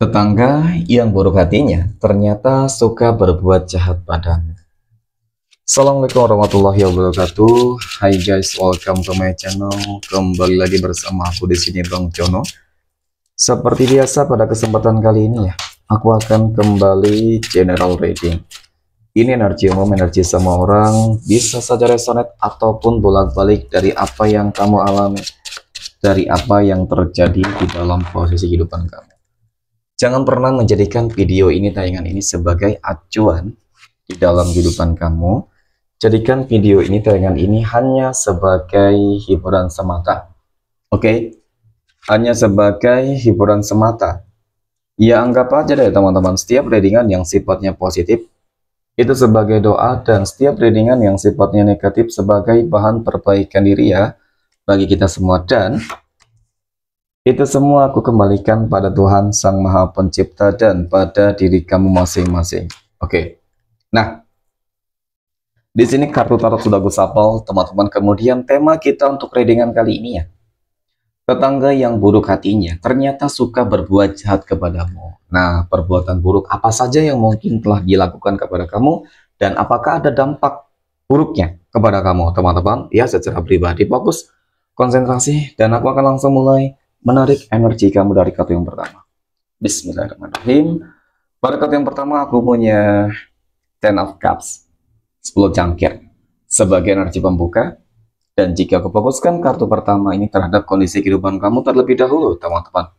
Tetangga yang buruk hatinya ternyata suka berbuat jahat padamu. Assalamualaikum warahmatullahi wabarakatuh. Hai guys, welcome to my channel. Kembali lagi bersama aku di sini Bang Jono. Seperti biasa pada kesempatan kali ini ya, aku akan kembali general reading. Ini energi umum, energi semua orang, bisa saja resonate ataupun bolak-balik dari apa yang kamu alami, dari apa yang terjadi di dalam posisi kehidupan kamu. Jangan pernah menjadikan video ini, tayangan ini sebagai acuan di dalam kehidupan kamu. Jadikan video ini, tayangan ini hanya sebagai hiburan semata. Oke? Hanya sebagai hiburan semata. Ya anggap aja deh teman-teman, setiap readingan yang sifatnya positif itu sebagai doa, dan setiap readingan yang sifatnya negatif sebagai bahan perbaikan diri ya bagi kita semua. Dan itu semua aku kembalikan pada Tuhan Sang Maha Pencipta dan pada diri kamu masing-masing. Oke. Nah, di sini kartu tarot sudah gue sapel, teman-teman. Kemudian tema kita untuk readingan kali ini ya. Tetangga yang buruk hatinya ternyata suka berbuat jahat kepadamu. Nah, perbuatan buruk apa saja yang mungkin telah dilakukan kepada kamu, dan apakah ada dampak buruknya kepada kamu, teman-teman? Ya, secara pribadi fokus, konsentrasi, dan aku akan langsung mulai menarik energi kamu dari kartu yang pertama. Bismillahirrahmanirrahim. Pada kartu yang pertama aku punya Ten of Cups, 10 cangkir sebagai energi pembuka. Dan jika aku fokuskan kartu pertama ini terhadap kondisi kehidupan kamu terlebih dahulu, teman-teman,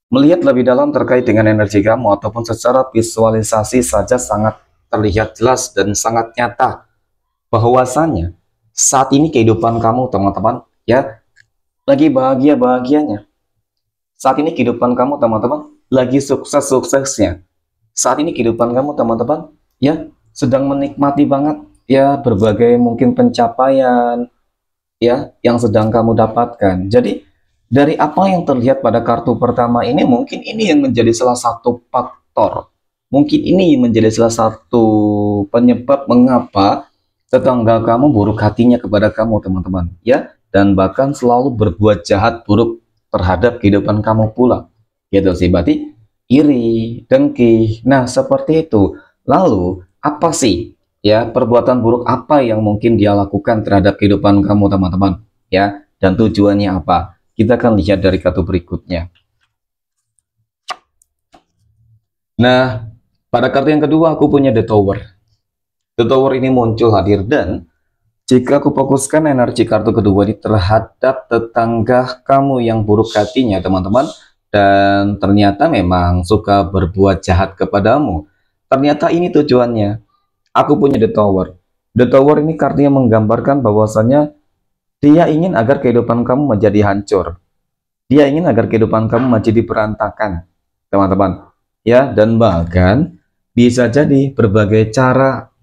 melihat lebih dalam terkait dengan energi kamu ataupun secara visualisasi saja sangat terlihat jelas dan sangat nyata bahwasannya saat ini kehidupan kamu, teman-teman, ya, lagi bahagia-bahagianya. Saat ini kehidupan kamu, teman-teman, lagi sukses-suksesnya. Saat ini kehidupan kamu, teman-teman, ya, sedang menikmati banget ya berbagai mungkin pencapaian ya yang sedang kamu dapatkan. Jadi dari apa yang terlihat pada kartu pertama ini, mungkin ini yang menjadi salah satu faktor. Mungkin ini menjadi salah satu penyebab mengapa tetangga kamu buruk hatinya kepada kamu, teman-teman, ya, dan bahkan selalu berbuat jahat buruk terhadap kehidupan kamu pula. Gitu sih, berarti iri, dengki. Nah, seperti itu. Lalu, apa sih ya perbuatan buruk apa yang mungkin dia lakukan terhadap kehidupan kamu, teman-teman, ya, dan tujuannya apa? Kita akan lihat dari kartu berikutnya. Nah, pada kartu yang kedua aku punya The Tower. The Tower ini muncul hadir, dan jika aku fokuskan energi kartu kedua ini terhadap tetangga kamu yang buruk hatinya, teman-teman, dan ternyata memang suka berbuat jahat kepadamu. Ternyata ini tujuannya. Aku punya The Tower. The Tower ini kartunya menggambarkan bahwasannya dia ingin agar kehidupan kamu menjadi hancur. Dia ingin agar kehidupan kamu menjadi berantakan, teman-teman. Ya, dan bahkan bisa jadi berbagai cara,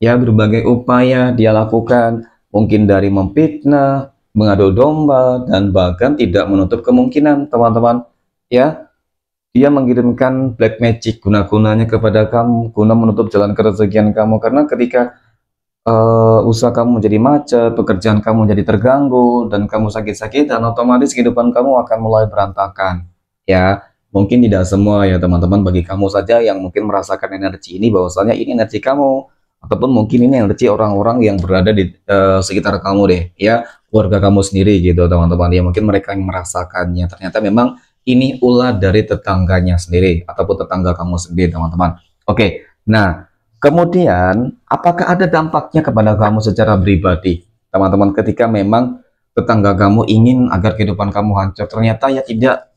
ya, berbagai upaya dia lakukan. Mungkin dari memfitnah, mengadu domba, dan bahkan tidak menutup kemungkinan, teman-teman. Ya, dia mengirimkan black magic guna-gunanya kepada kamu, guna menutup jalan kerezekian kamu. Karena ketika usaha kamu menjadi macet, pekerjaan kamu menjadi terganggu, dan kamu sakit-sakitan, otomatis kehidupan kamu akan mulai berantakan. Ya, mungkin tidak semua ya teman-teman, bagi kamu saja yang mungkin merasakan energi ini, bahwasanya ini energi kamu, ataupun mungkin ini energi orang-orang yang berada di sekitar kamu deh, ya, keluarga kamu sendiri gitu, teman-teman. Ya, mungkin mereka yang merasakannya. Ternyata memang ini ulah dari tetangganya sendiri ataupun tetangga kamu sendiri, teman-teman. Oke, nah kemudian apakah ada dampaknya kepada kamu secara pribadi, teman-teman, ketika memang tetangga kamu ingin agar kehidupan kamu hancur? Ternyata ya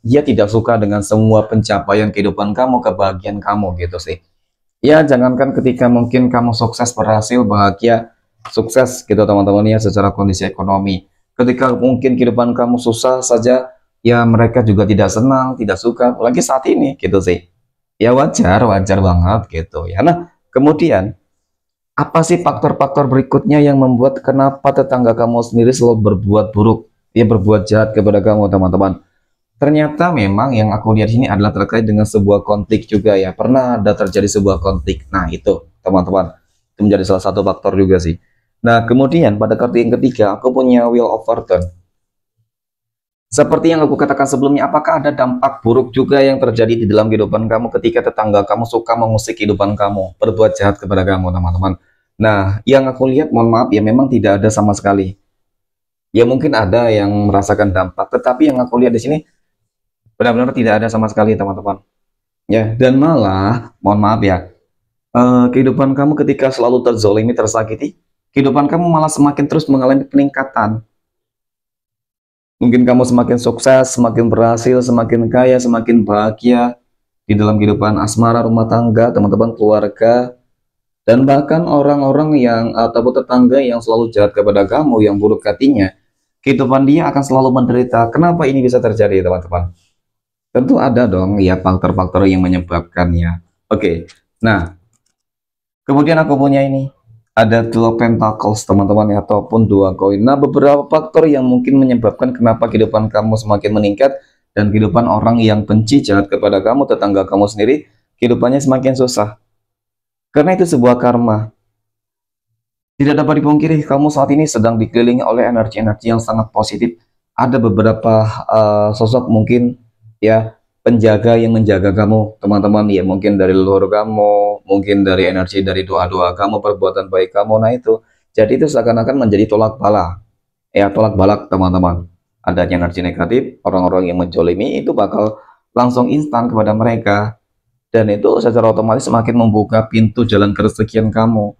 dia tidak suka dengan semua pencapaian kehidupan kamu, kebahagiaan kamu gitu sih. Ya, jangankan ketika mungkin kamu sukses, berhasil, bahagia, sukses gitu, teman-teman, ya, secara kondisi ekonomi. Ketika mungkin kehidupan kamu susah saja, ya mereka juga tidak senang, tidak suka, apalagi saat ini gitu sih. Ya wajar, wajar banget gitu ya. Nah, kemudian apa sih faktor-faktor berikutnya yang membuat kenapa tetangga kamu sendiri selalu berbuat buruk, dia berbuat jahat kepada kamu, teman-teman? Ternyata memang yang aku lihat ini adalah terkait dengan sebuah konflik juga ya. Pernah ada terjadi sebuah konflik. Nah, itu teman-teman, itu menjadi salah satu faktor juga sih. Nah, kemudian pada kartu yang ketiga aku punya Wheel of Fortune. Seperti yang aku katakan sebelumnya, apakah ada dampak buruk juga yang terjadi di dalam kehidupan kamu ketika tetangga kamu suka mengusik kehidupan kamu, berbuat jahat kepada kamu, teman-teman? Nah, yang aku lihat, mohon maaf ya, memang tidak ada sama sekali. Ya mungkin ada yang merasakan dampak, tetapi yang aku lihat di sini benar-benar tidak ada sama sekali, teman-teman. Ya, dan malah, mohon maaf ya, kehidupan kamu ketika selalu terzolimi, tersakiti, kehidupan kamu malah semakin terus mengalami peningkatan. Mungkin kamu semakin sukses, semakin berhasil, semakin kaya, semakin bahagia di dalam kehidupan asmara, rumah tangga, teman-teman, keluarga, dan bahkan orang-orang yang ataupun tetangga yang selalu jahat kepada kamu, yang buruk hatinya, kehidupan dia akan selalu menderita. Kenapa ini bisa terjadi, teman-teman? Tentu ada dong ya faktor-faktor yang menyebabkannya. Oke, nah kemudian aku punya ini, ada dua pentacles, teman-teman ya, ataupun dua koin. Nah, beberapa faktor yang mungkin menyebabkan kenapa kehidupan kamu semakin meningkat dan kehidupan orang yang benci jahat kepada kamu, tetangga kamu sendiri, kehidupannya semakin susah. Karena itu sebuah karma. Tidak dapat dipungkiri, kamu saat ini sedang dikelilingi oleh energi-energi yang sangat positif. Ada beberapa sosok mungkin ya penjaga yang menjaga kamu, teman-teman, ya mungkin dari leluhur kamu, mungkin dari energi dari doa-doa kamu, perbuatan baik kamu. Nah itu, jadi itu seakan-akan menjadi tolak bala, ya tolak balak, teman-teman. Adanya energi negatif, orang-orang yang menjolimi itu bakal langsung instan kepada mereka, dan itu secara otomatis semakin membuka pintu jalan kerezekian kamu.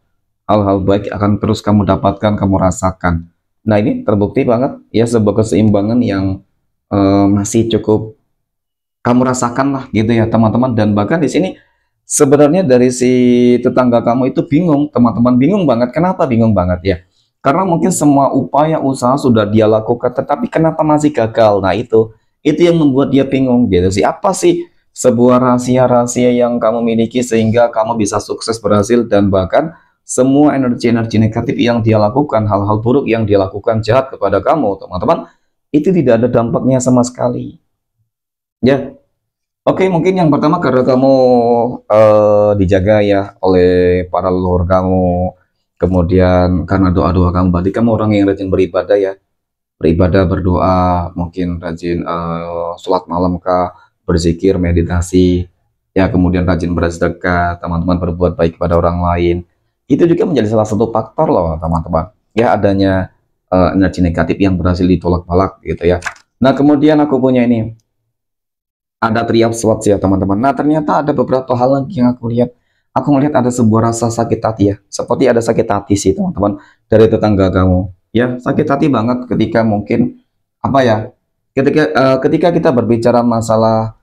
Hal-hal baik akan terus kamu dapatkan, kamu rasakan. Nah ini terbukti banget ya, sebuah keseimbangan yang masih cukup kamu rasakan lah gitu ya, teman-teman. Dan bahkan di sini sebenarnya dari si tetangga kamu itu bingung, teman-teman, bingung banget. Kenapa bingung banget ya? Karena mungkin semua upaya usaha sudah dia lakukan, tetapi kenapa masih gagal? Nah itu yang membuat dia bingung gitu sih. Apa sih sebuah rahasia-rahasia yang kamu miliki sehingga kamu bisa sukses, berhasil, dan bahkan semua energi-energi negatif yang dia lakukan, hal-hal buruk yang dia lakukan jahat kepada kamu, teman-teman, itu tidak ada dampaknya sama sekali. Ya, oke, mungkin yang pertama karena kamu dijaga ya oleh para leluhur kamu, kemudian karena doa-doa kamu, berarti kamu orang yang rajin beribadah ya, beribadah, berdoa, mungkin rajin sholat malam kah, berzikir, meditasi, ya kemudian rajin bersedekah, teman-teman, berbuat baik kepada orang lain. Itu juga menjadi salah satu faktor loh, teman-teman. Ya adanya energi negatif yang berhasil ditolak balak gitu ya. Nah, kemudian aku punya ini, ada Three of Swords ya teman-teman. Nah ternyata ada beberapa hal lagi yang aku lihat. Aku melihat ada sebuah rasa sakit hati ya. Seperti ada sakit hati sih teman-teman dari tetangga kamu. Ya sakit hati banget ketika mungkin apa ya? Ketika kita berbicara masalah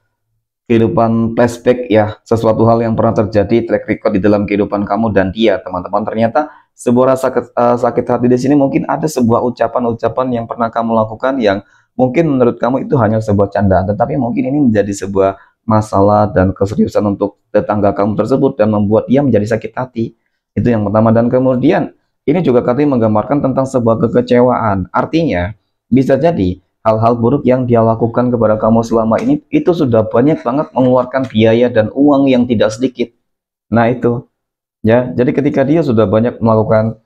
kehidupan flashback ya, sesuatu hal yang pernah terjadi, track record di dalam kehidupan kamu dan dia, teman-teman. Ternyata sebuah rasa sakit hati di sini mungkin ada sebuah ucapan-ucapan yang pernah kamu lakukan yang mungkin menurut kamu itu hanya sebuah candaan, tetapi mungkin ini menjadi sebuah masalah dan keseriusan untuk tetangga kamu tersebut dan membuat dia menjadi sakit hati. Itu yang pertama. Dan kemudian ini juga katanya menggambarkan tentang sebuah kekecewaan. Artinya bisa jadi hal-hal buruk yang dia lakukan kepada kamu selama ini itu sudah banyak banget mengeluarkan biaya dan uang yang tidak sedikit. Nah itu ya, jadi ketika dia sudah banyak melakukan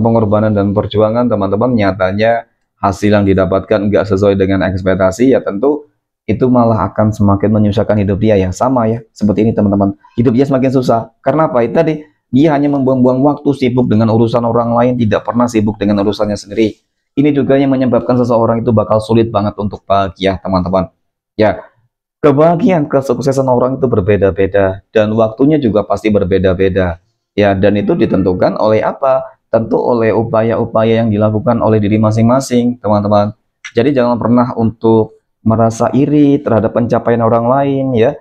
pengorbanan dan perjuangan, teman-teman, nyatanya hasil yang didapatkan nggak sesuai dengan ekspektasi, ya tentu itu malah akan semakin menyusahkan hidup dia ya. Sama ya seperti ini teman-teman, hidup dia semakin susah. Karena apa? Itu tadi, dia hanya membuang-buang waktu sibuk dengan urusan orang lain, tidak pernah sibuk dengan urusannya sendiri. Ini juga yang menyebabkan seseorang itu bakal sulit banget untuk bahagia, teman-teman. Ya, kebahagiaan, kesuksesan orang itu berbeda-beda dan waktunya juga pasti berbeda-beda. Ya, dan itu ditentukan oleh apa? Tentu oleh upaya-upaya yang dilakukan oleh diri masing-masing, teman-teman. Jadi jangan pernah untuk merasa iri terhadap pencapaian orang lain ya.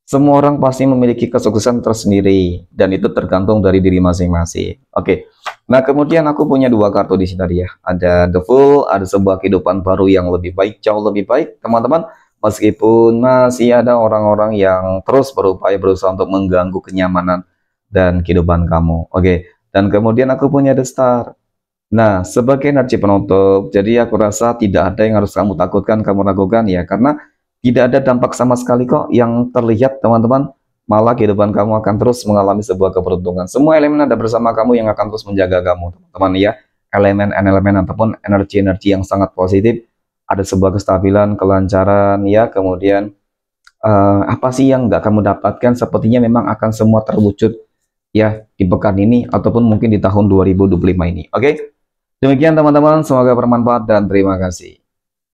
Semua orang pasti memiliki kesuksesan tersendiri dan itu tergantung dari diri masing-masing. Oke. Nah, kemudian aku punya dua kartu di sini tadi ya. Ada The Fool, ada sebuah kehidupan baru yang lebih baik, jauh lebih baik, teman-teman. Meskipun masih ada orang-orang yang terus berupaya berusaha untuk mengganggu kenyamanan dan kehidupan kamu. Oke. Dan kemudian aku punya The Star. Nah, sebagai energi penutup, jadi aku rasa tidak ada yang harus kamu takutkan, kamu ragukan ya, karena tidak ada dampak sama sekali kok yang terlihat, teman-teman. Malah kehidupan kamu akan terus mengalami sebuah keberuntungan. Semua elemen ada bersama kamu yang akan terus menjaga kamu, teman-teman ya. Elemen-elemen ataupun energi-energi yang sangat positif ada sebuah kestabilan, kelancaran ya. Kemudian apa sih yang nggak kamu dapatkan, sepertinya memang akan semua terwujud ya di pekan ini ataupun mungkin di tahun 2025 ini. Oke, demikian teman-teman, semoga bermanfaat dan terima kasih.